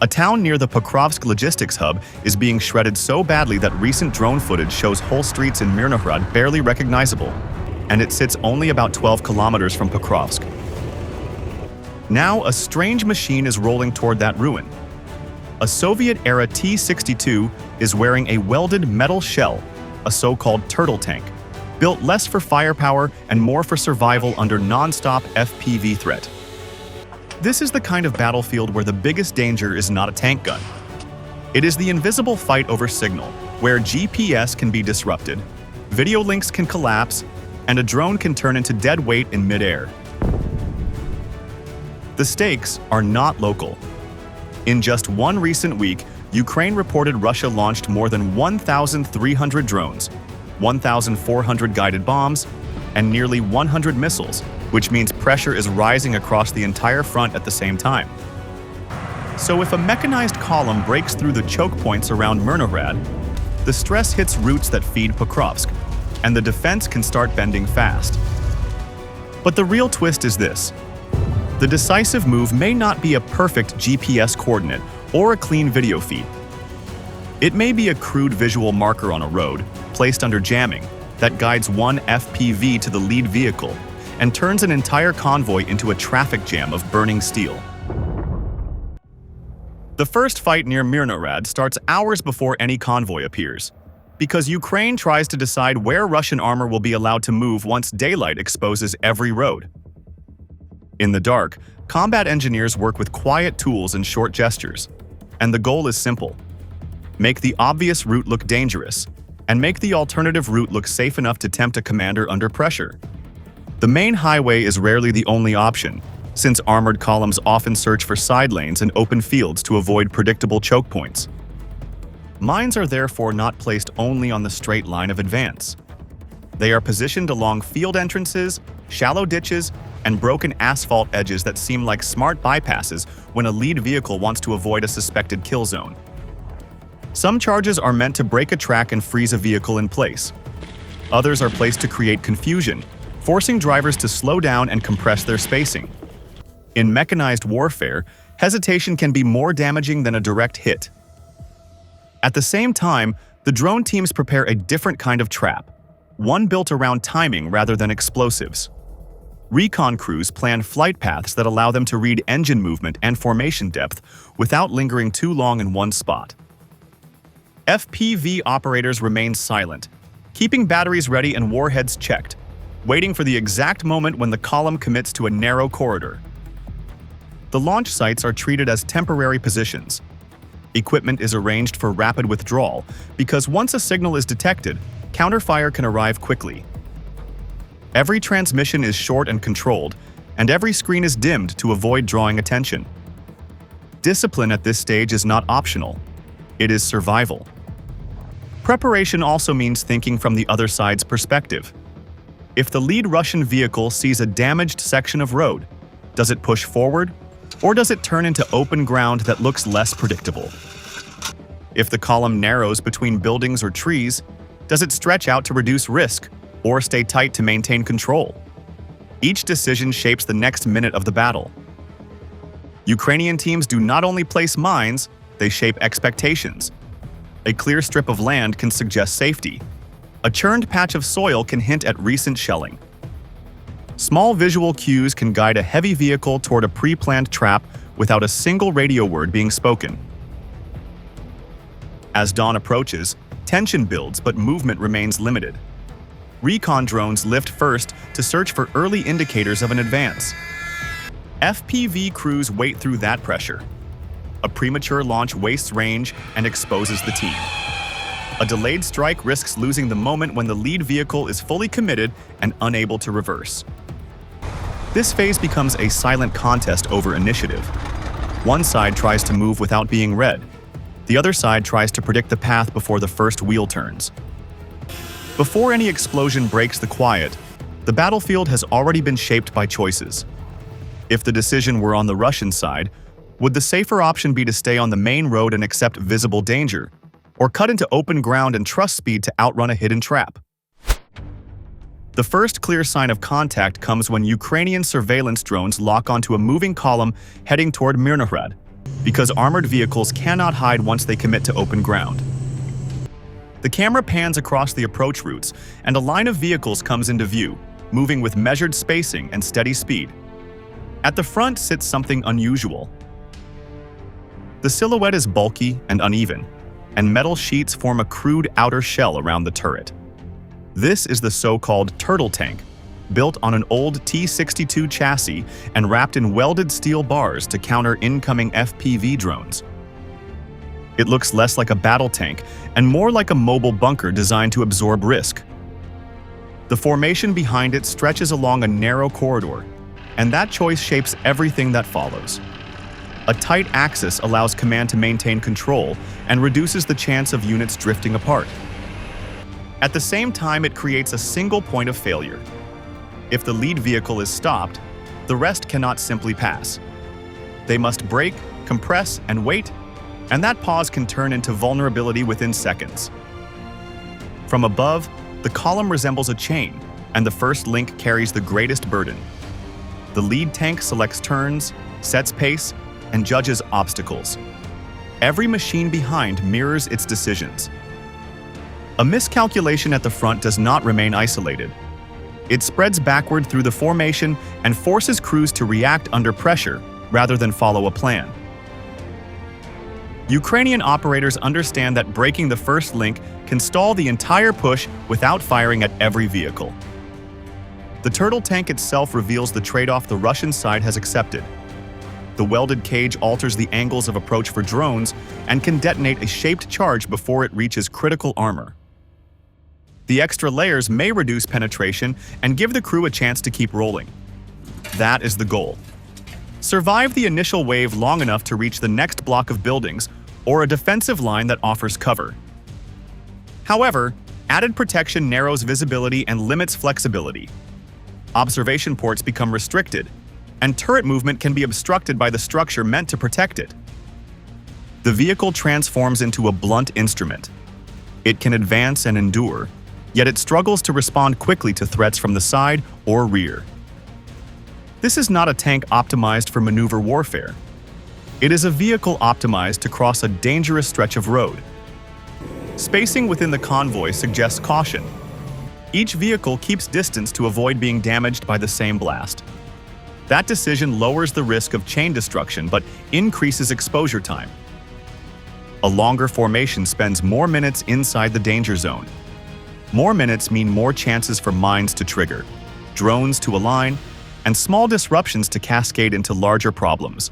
A town near the Pokrovsk logistics hub is being shredded so badly that recent drone footage shows whole streets in Myrnohrad barely recognizable, and it sits only about 12 kilometers from Pokrovsk. Now, a strange machine is rolling toward that ruin. A Soviet-era T-62 is wearing a welded metal shell, a so-called turtle tank, built less for firepower and more for survival under non-stop FPV threat. This is the kind of battlefield where the biggest danger is not a tank gun. It is the invisible fight over signal, where GPS can be disrupted, video links can collapse, and a drone can turn into dead weight in midair. The stakes are not local. In just one recent week, Ukraine reported Russia launched more than 1,300 drones, 1,400 guided bombs, and nearly 100 missiles, which means pressure is rising across the entire front at the same time. So if a mechanized column breaks through the choke points around Myrnohrad, the stress hits routes that feed Pokrovsk, and the defense can start bending fast. But the real twist is this. The decisive move may not be a perfect GPS coordinate or a clean video feed. It may be a crude visual marker on a road, placed under jamming, that guides one FPV to the lead vehicle and turns an entire convoy into a traffic jam of burning steel. The first fight near Myrnohrad starts hours before any convoy appears, because Ukraine tries to decide where Russian armor will be allowed to move once daylight exposes every road. In the dark, combat engineers work with quiet tools and short gestures, and the goal is simple: make the obvious route look dangerous, and make the alternative route look safe enough to tempt a commander under pressure. The main highway is rarely the only option, since armored columns often search for side lanes and open fields to avoid predictable choke points. Mines are therefore not placed only on the straight line of advance. They are positioned along field entrances, shallow ditches, and broken asphalt edges that seem like smart bypasses when a lead vehicle wants to avoid a suspected kill zone. Some charges are meant to break a track and freeze a vehicle in place. Others are placed to create confusion, forcing drivers to slow down and compress their spacing. In mechanized warfare, hesitation can be more damaging than a direct hit. At the same time, the drone teams prepare a different kind of trap, one built around timing rather than explosives. Recon crews plan flight paths that allow them to read engine movement and formation depth without lingering too long in one spot. FPV operators remain silent, keeping batteries ready and warheads checked, waiting for the exact moment when the column commits to a narrow corridor. The launch sites are treated as temporary positions. Equipment is arranged for rapid withdrawal because once a signal is detected, counterfire can arrive quickly. Every transmission is short and controlled, and every screen is dimmed to avoid drawing attention. Discipline at this stage is not optional. It is survival. Preparation also means thinking from the other side's perspective. If the lead Russian vehicle sees a damaged section of road, does it push forward, or does it turn into open ground that looks less predictable? If the column narrows between buildings or trees, does it stretch out to reduce risk, or stay tight to maintain control? Each decision shapes the next minute of the battle. Ukrainian teams do not only place mines, they shape expectations. A clear strip of land can suggest safety. A churned patch of soil can hint at recent shelling. Small visual cues can guide a heavy vehicle toward a pre-planned trap without a single radio word being spoken. As dawn approaches, tension builds but movement remains limited. Recon drones lift first to search for early indicators of an advance. FPV crews wait through that pressure. A premature launch wastes range and exposes the team. A delayed strike risks losing the moment when the lead vehicle is fully committed and unable to reverse. This phase becomes a silent contest over initiative. One side tries to move without being read. The other side tries to predict the path before the first wheel turns. Before any explosion breaks the quiet, the battlefield has already been shaped by choices. If the decision were on the Russian side, would the safer option be to stay on the main road and accept visible danger, or cut into open ground and trust speed to outrun a hidden trap? The first clear sign of contact comes when Ukrainian surveillance drones lock onto a moving column heading toward Myrnohrad. because armored vehicles cannot hide once they commit to open ground. The camera pans across the approach routes, and a line of vehicles comes into view, moving with measured spacing and steady speed. At the front sits something unusual. The silhouette is bulky and uneven, and metal sheets form a crude outer shell around the turret. This is the so-called turtle tank, built on an old T-62 chassis and wrapped in welded steel bars to counter incoming FPV drones. It looks less like a battle tank and more like a mobile bunker designed to absorb risk. The formation behind it stretches along a narrow corridor, and that choice shapes everything that follows. A tight axis allows command to maintain control and reduces the chance of units drifting apart. At the same time, it creates a single point of failure. If the lead vehicle is stopped, the rest cannot simply pass. They must brake, compress, and wait, and that pause can turn into vulnerability within seconds. From above, the column resembles a chain, and the first link carries the greatest burden. The lead tank selects turns, sets pace, and judges obstacles. Every machine behind mirrors its decisions. A miscalculation at the front does not remain isolated. It spreads backward through the formation and forces crews to react under pressure rather than follow a plan. Ukrainian operators understand that breaking the first link can stall the entire push without firing at every vehicle. The turtle tank itself reveals the trade-off the Russian side has accepted. The welded cage alters the angles of approach for drones and can detonate a shaped charge before it reaches critical armor. The extra layers may reduce penetration and give the crew a chance to keep rolling. That is the goal. Survive the initial wave long enough to reach the next block of buildings or a defensive line that offers cover. However, added protection narrows visibility and limits flexibility. Observation ports become restricted, and turret movement can be obstructed by the structure meant to protect it. The vehicle transforms into a blunt instrument. It can advance and endure, yet it struggles to respond quickly to threats from the side or rear. This is not a tank optimized for maneuver warfare. It is a vehicle optimized to cross a dangerous stretch of road. Spacing within the convoy suggests caution. Each vehicle keeps distance to avoid being damaged by the same blast. That decision lowers the risk of chain destruction but increases exposure time. A longer formation spends more minutes inside the danger zone. More minutes mean more chances for mines to trigger, drones to align, and small disruptions to cascade into larger problems.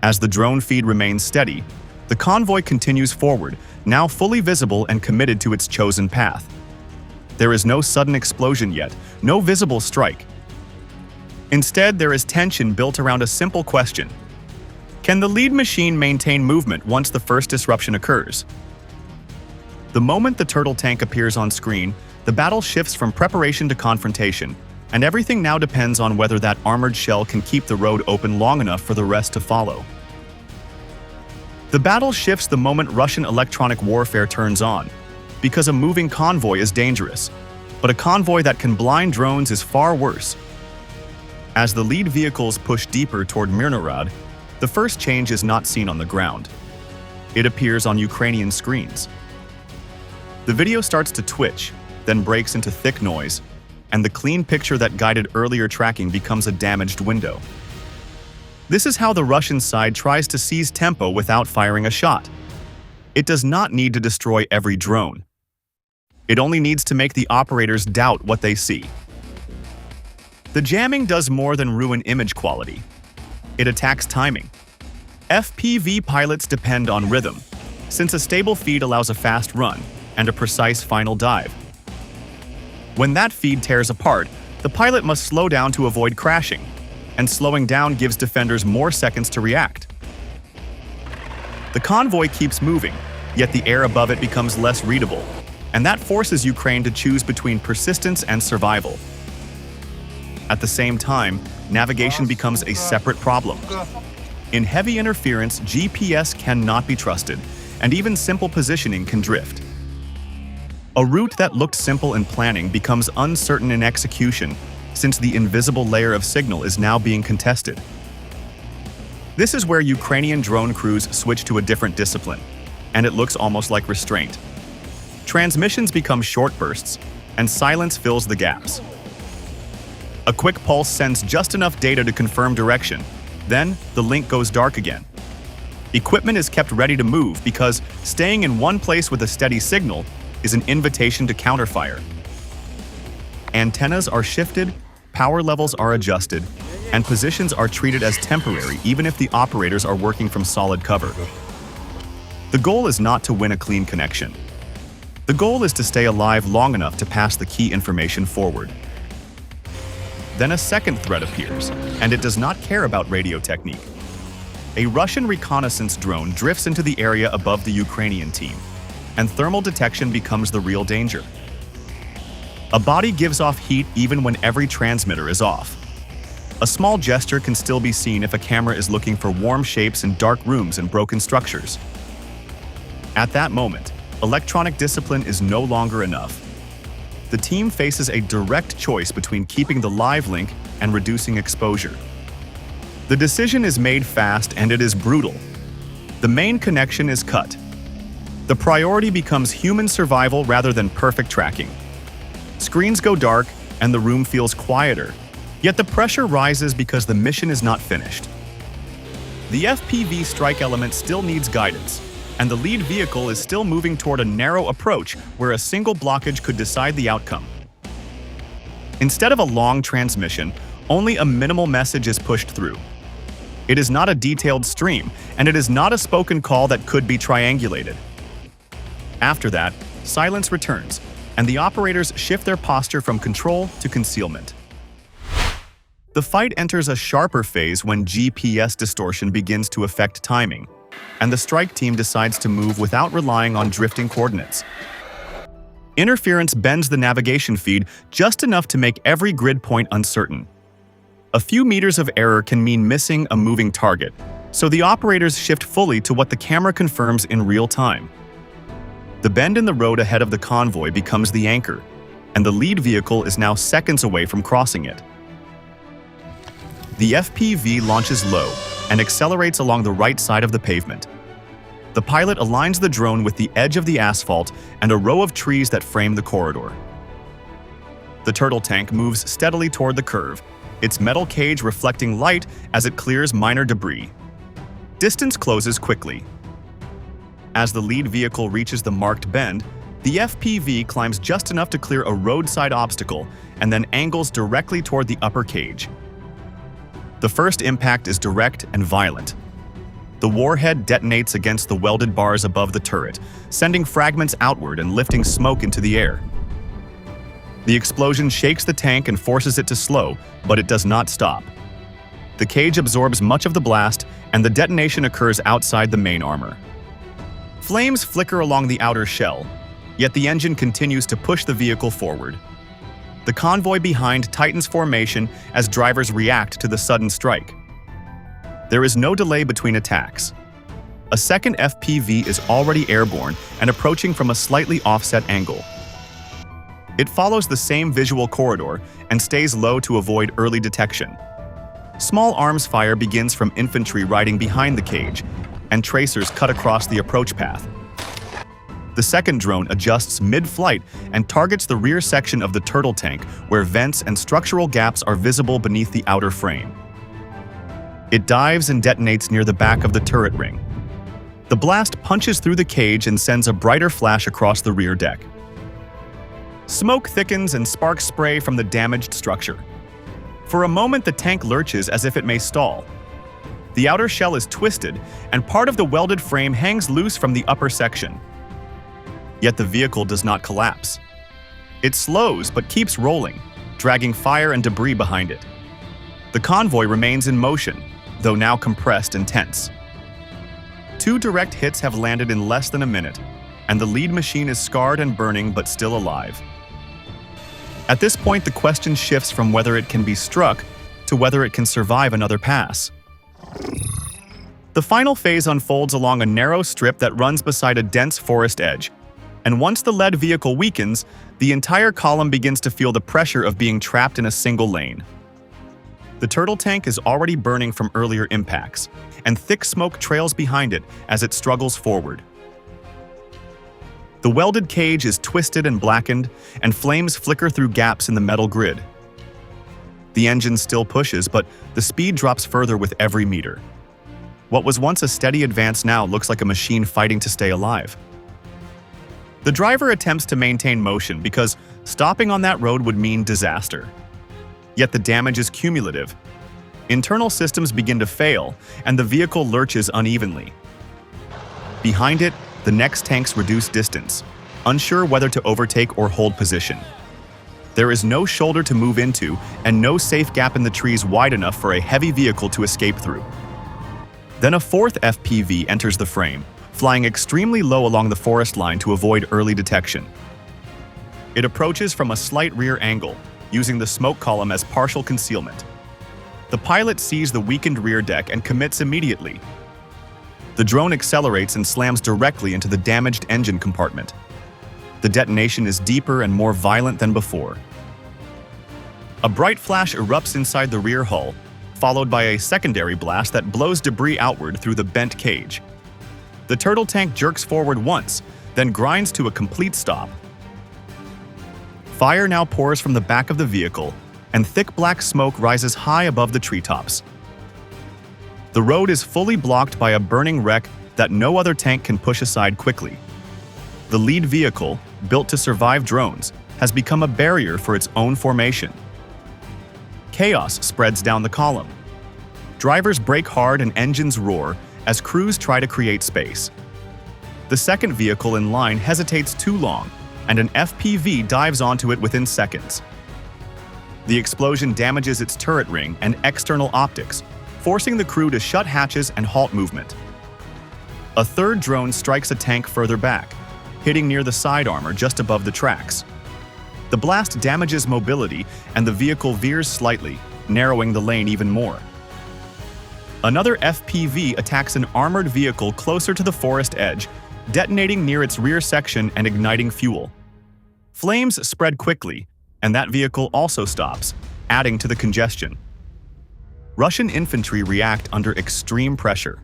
As the drone feed remains steady, the convoy continues forward, now fully visible and committed to its chosen path. There is no sudden explosion yet, no visible strike. Instead, there is tension built around a simple question. Can the lead machine maintain movement once the first disruption occurs? The moment the turtle tank appears on screen, the battle shifts from preparation to confrontation, and everything now depends on whether that armored shell can keep the road open long enough for the rest to follow. The battle shifts the moment Russian electronic warfare turns on, because a moving convoy is dangerous, but a convoy that can blind drones is far worse. As the lead vehicles push deeper toward Myrnohrad, the first change is not seen on the ground. It appears on Ukrainian screens. The video starts to twitch, then breaks into thick noise, and the clean picture that guided earlier tracking becomes a damaged window. This is how the Russian side tries to seize tempo without firing a shot. It does not need to destroy every drone. It only needs to make the operators doubt what they see. The jamming does more than ruin image quality. It attacks timing. FPV pilots depend on rhythm, since a stable feed allows a fast run and a precise final dive. When that feed tears apart, the pilot must slow down to avoid crashing, and slowing down gives defenders more seconds to react. The convoy keeps moving, yet the air above it becomes less readable, and that forces Ukraine to choose between persistence and survival. At the same time, navigation becomes a separate problem. In heavy interference, GPS cannot be trusted, and even simple positioning can drift. A route that looked simple in planning becomes uncertain in execution, since the invisible layer of signal is now being contested. This is where Ukrainian drone crews switch to a different discipline, and it looks almost like restraint. Transmissions become short bursts, and silence fills the gaps. A quick pulse sends just enough data to confirm direction. Then, the link goes dark again. Equipment is kept ready to move because staying in one place with a steady signal is an invitation to counterfire. Antennas are shifted, power levels are adjusted, and positions are treated as temporary even if the operators are working from solid cover. The goal is not to win a clean connection. The goal is to stay alive long enough to pass the key information forward. Then a second threat appears, and it does not care about radio technique. A Russian reconnaissance drone drifts into the area above the Ukrainian team, and thermal detection becomes the real danger. A body gives off heat even when every transmitter is off. A small gesture can still be seen if a camera is looking for warm shapes in dark rooms and broken structures. At that moment, electronic discipline is no longer enough. The team faces a direct choice between keeping the live link and reducing exposure. The decision is made fast and it is brutal. The main connection is cut. The priority becomes human survival rather than perfect tracking. Screens go dark and the room feels quieter, yet the pressure rises because the mission is not finished. The FPV strike element still needs guidance, and the lead vehicle is still moving toward a narrow approach where a single blockage could decide the outcome. Instead of a long transmission, only a minimal message is pushed through. It is not a detailed stream, and it is not a spoken call that could be triangulated. After that, silence returns, and the operators shift their posture from control to concealment. The fight enters a sharper phase when GPS distortion begins to affect timing, and the strike team decides to move without relying on drifting coordinates. Interference bends the navigation feed just enough to make every grid point uncertain. A few meters of error can mean missing a moving target, so the operators shift fully to what the camera confirms in real time. The bend in the road ahead of the convoy becomes the anchor, and the lead vehicle is now seconds away from crossing it. The FPV launches low and accelerates along the right side of the pavement. The pilot aligns the drone with the edge of the asphalt and a row of trees that frame the corridor. The turtle tank moves steadily toward the curve, its metal cage reflecting light as it clears minor debris. Distance closes quickly. As the lead vehicle reaches the marked bend, the FPV climbs just enough to clear a roadside obstacle and then angles directly toward the upper cage. The first impact is direct and violent. The warhead detonates against the welded bars above the turret, sending fragments outward and lifting smoke into the air. The explosion shakes the tank and forces it to slow, but it does not stop. The cage absorbs much of the blast, and the detonation occurs outside the main armor. Flames flicker along the outer shell, yet the engine continues to push the vehicle forward. The convoy behind tightens formation as drivers react to the sudden strike. There is no delay between attacks. A second FPV is already airborne and approaching from a slightly offset angle. It follows the same visual corridor and stays low to avoid early detection. Small arms fire begins from infantry riding behind the cage, and tracers cut across the approach path. The second drone adjusts mid-flight and targets the rear section of the turtle tank where vents and structural gaps are visible beneath the outer frame. It dives and detonates near the back of the turret ring. The blast punches through the cage and sends a brighter flash across the rear deck. Smoke thickens and sparks spray from the damaged structure. For a moment, the tank lurches as if it may stall. The outer shell is twisted, and part of the welded frame hangs loose from the upper section. Yet the vehicle does not collapse. It slows but keeps rolling, dragging fire and debris behind it. The convoy remains in motion, though now compressed and tense. 2 direct hits have landed in less than a minute, and the lead machine is scarred and burning but still alive. At this point, the question shifts from whether it can be struck to whether it can survive another pass. The final phase unfolds along a narrow strip that runs beside a dense forest edge, and once the lead vehicle weakens, the entire column begins to feel the pressure of being trapped in a single lane. The turtle tank is already burning from earlier impacts, and thick smoke trails behind it as it struggles forward. The welded cage is twisted and blackened, and flames flicker through gaps in the metal grid. The engine still pushes, but the speed drops further with every meter. What was once a steady advance now looks like a machine fighting to stay alive. The driver attempts to maintain motion because stopping on that road would mean disaster. Yet the damage is cumulative. Internal systems begin to fail, and the vehicle lurches unevenly. Behind it, the next tanks reduce distance, unsure whether to overtake or hold position. There is no shoulder to move into and no safe gap in the trees wide enough for a heavy vehicle to escape through. Then a fourth FPV enters the frame, flying extremely low along the forest line to avoid early detection. It approaches from a slight rear angle, using the smoke column as partial concealment. The pilot sees the weakened rear deck and commits immediately. The drone accelerates and slams directly into the damaged engine compartment. The detonation is deeper and more violent than before. A bright flash erupts inside the rear hull, followed by a secondary blast that blows debris outward through the bent cage. The turtle tank jerks forward once, then grinds to a complete stop. Fire now pours from the back of the vehicle, and thick black smoke rises high above the treetops. The road is fully blocked by a burning wreck that no other tank can push aside quickly. The lead vehicle, built to survive drones, has become a barrier for its own formation. Chaos spreads down the column. Drivers brake hard and engines roar as crews try to create space. The second vehicle in line hesitates too long, and an FPV dives onto it within seconds. The explosion damages its turret ring and external optics, forcing the crew to shut hatches and halt movement. A third drone strikes a tank further back, hitting near the side armor just above the tracks. The blast damages mobility, and the vehicle veers slightly, narrowing the lane even more. Another FPV attacks an armored vehicle closer to the forest edge, detonating near its rear section and igniting fuel. Flames spread quickly, and that vehicle also stops, adding to the congestion. Russian infantry react under extreme pressure.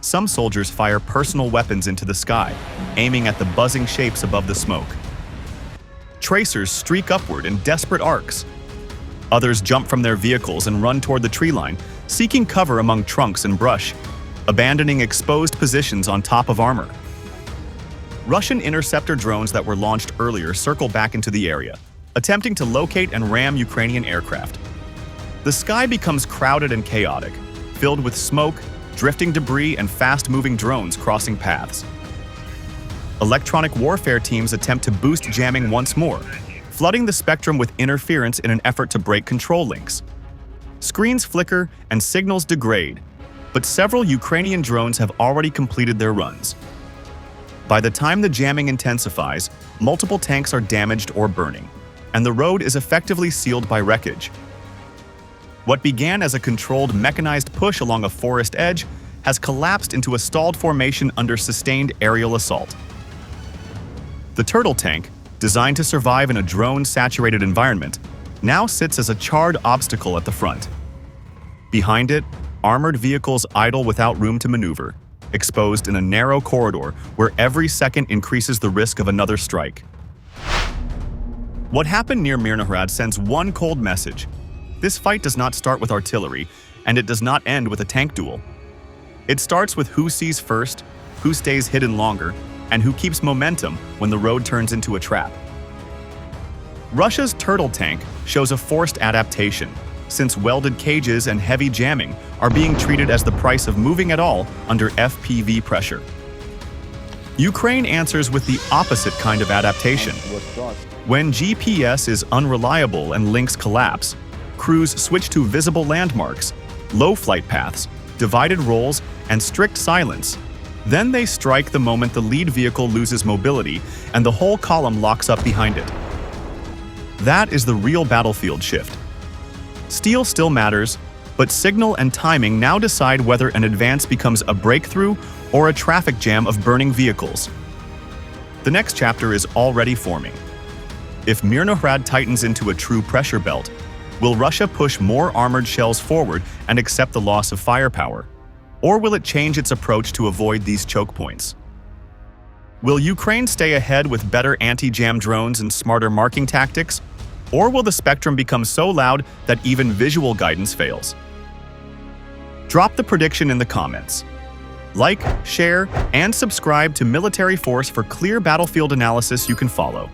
Some soldiers fire personal weapons into the sky, aiming at the buzzing shapes above the smoke. Tracers streak upward in desperate arcs. Others jump from their vehicles and run toward the tree line, seeking cover among trunks and brush, abandoning exposed positions on top of armor. Russian interceptor drones that were launched earlier circle back into the area, attempting to locate and ram Ukrainian aircraft. The sky becomes crowded and chaotic, filled with smoke, drifting debris, and fast-moving drones crossing paths. Electronic warfare teams attempt to boost jamming once more, flooding the spectrum with interference in an effort to break control links. Screens flicker and signals degrade, but several Ukrainian drones have already completed their runs. By the time the jamming intensifies, multiple tanks are damaged or burning, and the road is effectively sealed by wreckage. What began as a controlled mechanized push along a forest edge has collapsed into a stalled formation under sustained aerial assault. The turtle tank, designed to survive in a drone-saturated environment, now sits as a charred obstacle at the front. Behind it, armored vehicles idle without room to maneuver, exposed in a narrow corridor where every second increases the risk of another strike. What happened near Myrnohrad sends one cold message. This fight does not start with artillery, and it does not end with a tank duel. It starts with who sees first, who stays hidden longer, and who keeps momentum when the road turns into a trap. Russia's turtle tank shows a forced adaptation, since welded cages and heavy jamming are being treated as the price of moving at all under FPV pressure. Ukraine answers with the opposite kind of adaptation. When GPS is unreliable and links collapse, crews switch to visible landmarks, low flight paths, divided roles, and strict silence. Then they strike the moment the lead vehicle loses mobility and the whole column locks up behind it. That is the real battlefield shift. Steel still matters, but signal and timing now decide whether an advance becomes a breakthrough or a traffic jam of burning vehicles. The next chapter is already forming. If Myrnohrad tightens into a true pressure belt, Will Russia push more armored shells forward and accept the loss of firepower? Or will it change its approach to avoid these choke points? Will Ukraine stay ahead with better anti-jam drones and smarter marking tactics? Or will the spectrum become so loud that even visual guidance fails? Drop the prediction in the comments. Like, share, and subscribe to Military Force for clear battlefield analysis you can follow.